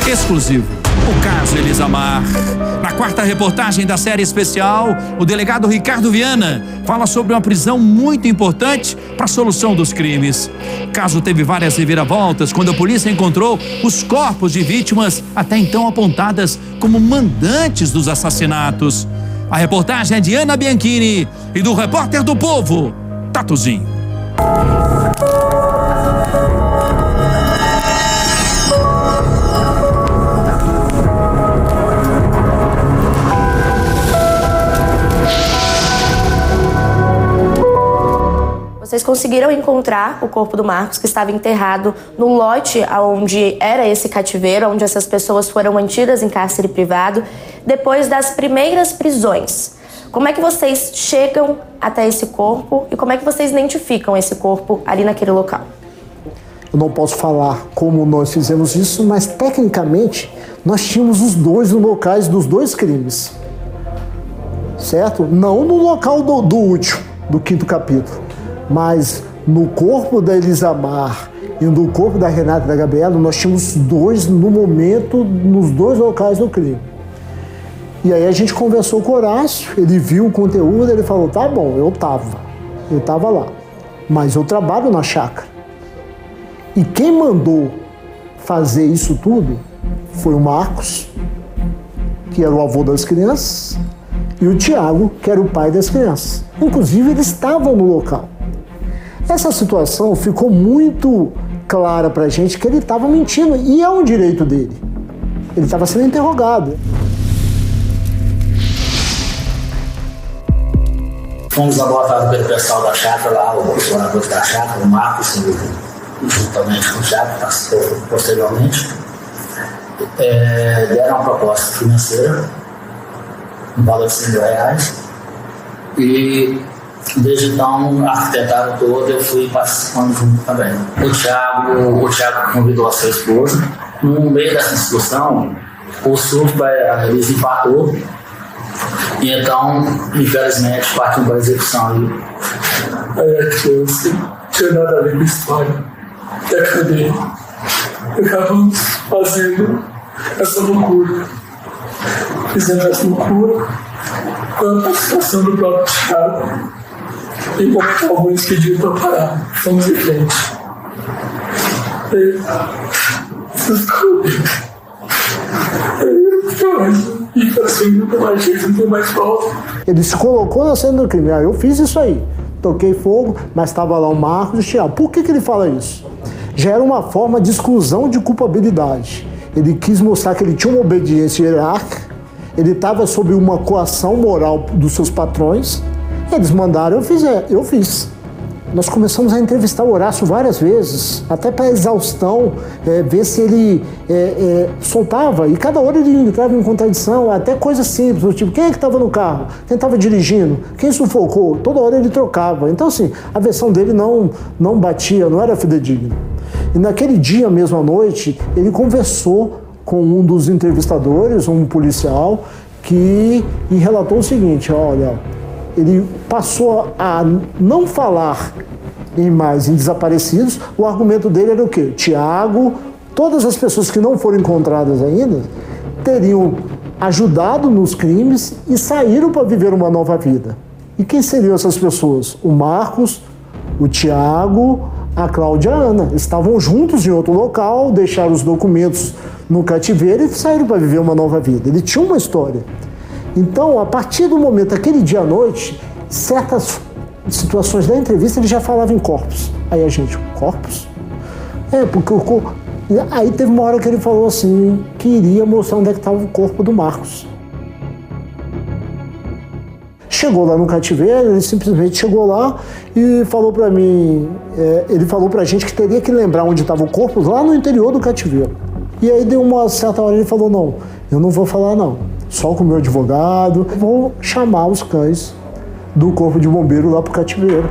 exclusivo. O caso Elisamar. Na quarta reportagem da série especial, o delegado Ricardo Viana fala sobre uma prisão muito importante para a solução dos crimes. O caso teve várias reviravoltas quando a polícia encontrou os corpos de vítimas até então apontadas como mandantes dos assassinatos. A reportagem é de Ana Bianchini e do repórter do Povo, Tatuzinho. Vocês conseguiram encontrar o corpo do Marcos, que estava enterrado no lote onde era esse cativeiro, onde essas pessoas foram mantidas em cárcere privado, depois das primeiras prisões. Como é que vocês chegam até esse corpo e como é que vocês identificam esse corpo ali naquele local? Eu não posso falar como nós fizemos isso, mas tecnicamente nós tínhamos os dois nos locais dos dois crimes, certo? Não no local do último, do 5º capítulo. Mas no corpo da Elisamar e no corpo da Renata e da Gabriela, nós tínhamos dois no momento, nos dois locais do crime. E aí a gente conversou com o Horácio, ele viu o conteúdo, ele falou, tá bom, eu tava lá, mas eu trabalho na chácara. E quem mandou fazer isso tudo foi o Marcos, que era o avô das crianças, e o Tiago, que era o pai das crianças. Inclusive, eles estavam no local. Essa situação ficou muito clara pra gente que ele estava mentindo, e é um direito dele. Ele estava sendo interrogado. Fomos abordados pelo pessoal da chácara lá, os moradores da chácara, o Marcos, juntamente com o Thiago, que participou posteriormente, deram uma proposta financeira, no valor de R$100, e desde então, arquitetaram todo, eu fui participando junto também. O Thiago convidou a sua esposa. No meio dessa discussão, o surto eles empatou. E então, infelizmente, partiu para a execução. Aí a criança não tinha nada a ver com a história da cadeia. Acabamos fazendo essa loucura. Fizemos essa loucura com a participação do próprio Thiago. E alguns pediram para parar. Fomos em frente. E assim, não tem mais jeito, não tem mais volta. Ele se colocou na cena do crime. Eu fiz isso aí. Toquei fogo, mas estava lá o Marcos e o Thiago. Por que ele fala isso? Já era uma forma de exclusão de culpabilidade. Ele quis mostrar que ele tinha uma obediência hierárquica, ele estava sob uma coação moral dos seus patrões. Eles mandaram, eu fiz. Nós começamos a entrevistar o Horácio várias vezes, até para exaustão, ver se ele soltava. E cada hora ele entrava em contradição, até coisas simples, do tipo, quem é que estava no carro? Quem estava dirigindo? Quem sufocou? Toda hora ele trocava. Então, assim, a versão dele não batia, não era fidedigna. E naquele dia mesmo à noite, ele conversou com um dos entrevistadores, um policial, e relatou o seguinte, olha, ele passou a não falar em desaparecidos. O argumento dele era o quê? Tiago, todas as pessoas que não foram encontradas ainda, teriam ajudado nos crimes e saíram para viver uma nova vida. E quem seriam essas pessoas? O Marcos, o Tiago, a Cláudia e a Ana. Estavam juntos em outro local, deixaram os documentos no cativeiro e saíram para viver uma nova vida. Ele tinha uma história. Então, a partir do momento, aquele dia à noite, certas situações da entrevista, ele já falava em corpos. Aí a gente, corpos? Porque o corpo... Aí teve uma hora que ele falou assim, que iria mostrar onde é que estava o corpo do Marcos. Chegou lá no cativeiro, ele simplesmente chegou lá e falou para mim, ele falou pra gente que teria que lembrar onde estava o corpo, lá no interior do cativeiro. E aí deu uma certa hora, ele falou, não, eu não vou falar não. Só com o meu advogado, vou chamar os cães do corpo de bombeiro lá pro cativeiro.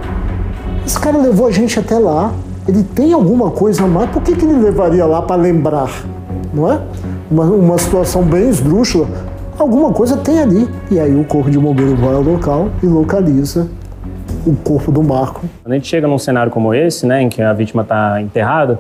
Esse cara levou a gente até lá, ele tem alguma coisa a mais, por que ele levaria lá para lembrar, não é? Uma situação bem esdrúxula, alguma coisa tem ali. E aí o corpo de bombeiro vai ao local e localiza o corpo do Marco. Quando a gente chega num cenário como esse, né, em que a vítima está enterrada,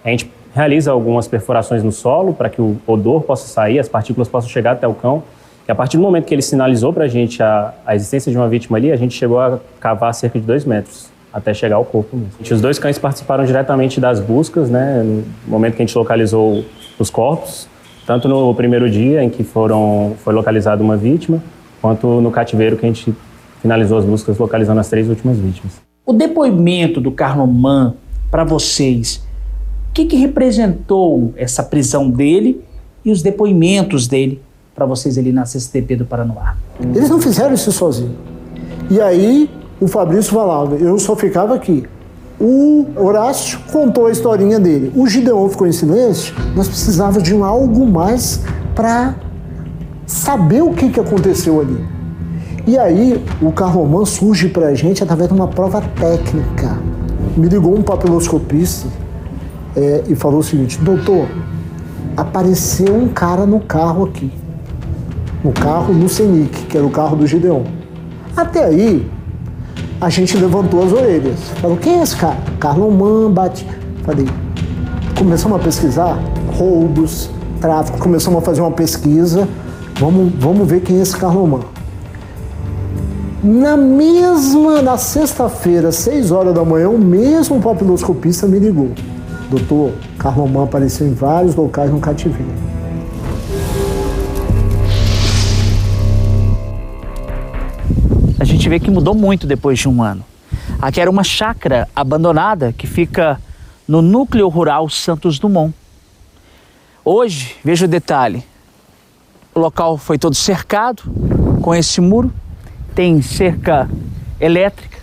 a gente realiza algumas perfurações no solo para que o odor possa sair, as partículas possam chegar até o cão. E a partir do momento que ele sinalizou para a gente a existência de uma vítima ali, a gente chegou a cavar cerca de 2 metros até chegar ao corpo mesmo. Os 2 cães participaram diretamente das buscas, né, no momento que a gente localizou os corpos, tanto no primeiro dia em que foi localizada uma vítima, quanto no cativeiro que a gente finalizou as buscas localizando as 3 últimas vítimas. O depoimento do Carlomán para vocês, o que representou essa prisão dele e os depoimentos dele para vocês ali na CCTP do Paranoá? Eles não fizeram isso sozinhos. E aí o Fabrício falava, eu só ficava aqui. O Horácio contou a historinha dele. O Gideon ficou em silêncio. Nós precisávamos de algo mais para saber o que aconteceu ali. E aí o Carlomán surge para a gente através de uma prova técnica. Me ligou um papiloscopista e falou o seguinte, doutor, apareceu um cara no carro aqui. No carro no Senic, que era o carro do Gideon. Até aí, a gente levantou as orelhas. Falou, quem é esse cara? Carlomán bate. Falei, começamos a pesquisar roubos, tráfico, começamos a fazer uma pesquisa. Vamos ver quem é esse Carlomán. Na sexta-feira, 6 horas da manhã, o mesmo papiloscopista me ligou. Doutor, Carlomán apareceu em vários locais no cativeiro. A gente vê que mudou muito depois de um ano. Aqui era uma chácara abandonada que fica no núcleo rural Santos Dumont. Hoje, veja o detalhe, o local foi todo cercado com esse muro, tem cerca elétrica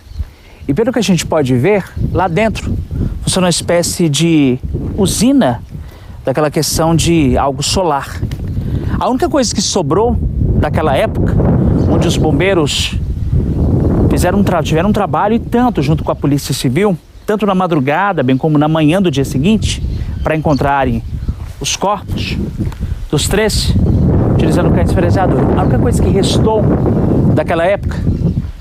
e pelo que a gente pode ver, lá dentro funciona uma espécie de usina daquela questão de algo solar. A única coisa que sobrou daquela época, onde os bombeiros tiveram um trabalho e tanto junto com a Polícia Civil, tanto na madrugada, bem como na manhã do dia seguinte, para encontrarem os corpos dos 3, utilizando o cães farejador. A única coisa que restou daquela época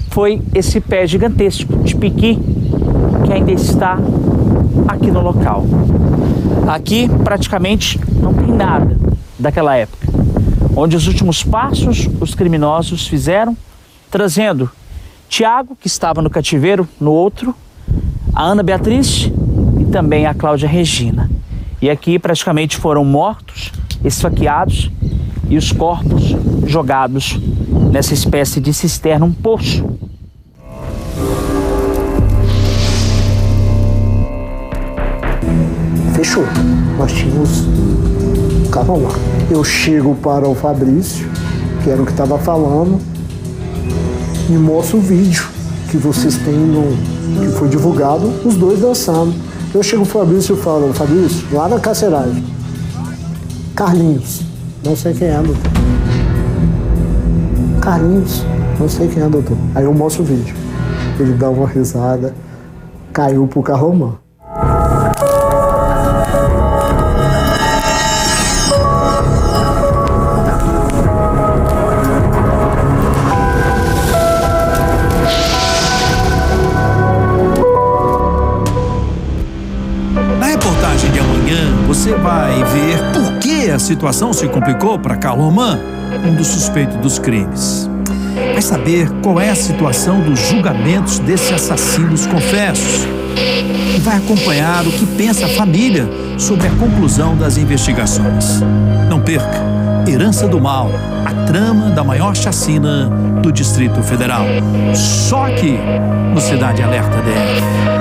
foi esse pé gigantesco de piqui que ainda está aqui no local. Aqui praticamente não tem nada daquela época, onde os últimos passos os criminosos fizeram, trazendo Tiago, que estava no cativeiro, no outro, a Ana Beatriz e também a Cláudia Regina. E aqui praticamente foram mortos, esfaqueados e os corpos jogados nessa espécie de cisterna, um poço. Fechou. Nós tínhamos o Carlomán. Eu chego para o Fabrício, que era o que estava falando, e mostro o vídeo que vocês têm que foi divulgado, os 2 dançando. Eu chego pro Fabrício e falo, Fabrício, lá na carceragem, Carlinhos, não sei quem é, doutor. Carlinhos, não sei quem é, doutor. Aí eu mostro o vídeo. Ele dá uma risada, caiu pro Carlomán. Você vai ver por que a situação se complicou para Carlomán, um dos suspeitos dos crimes. Vai saber qual é a situação dos julgamentos desses assassinos confessos. E vai acompanhar o que pensa a família sobre a conclusão das investigações. Não perca Herança do Mal, a trama da maior chacina do Distrito Federal. Só aqui no Cidade Alerta DF.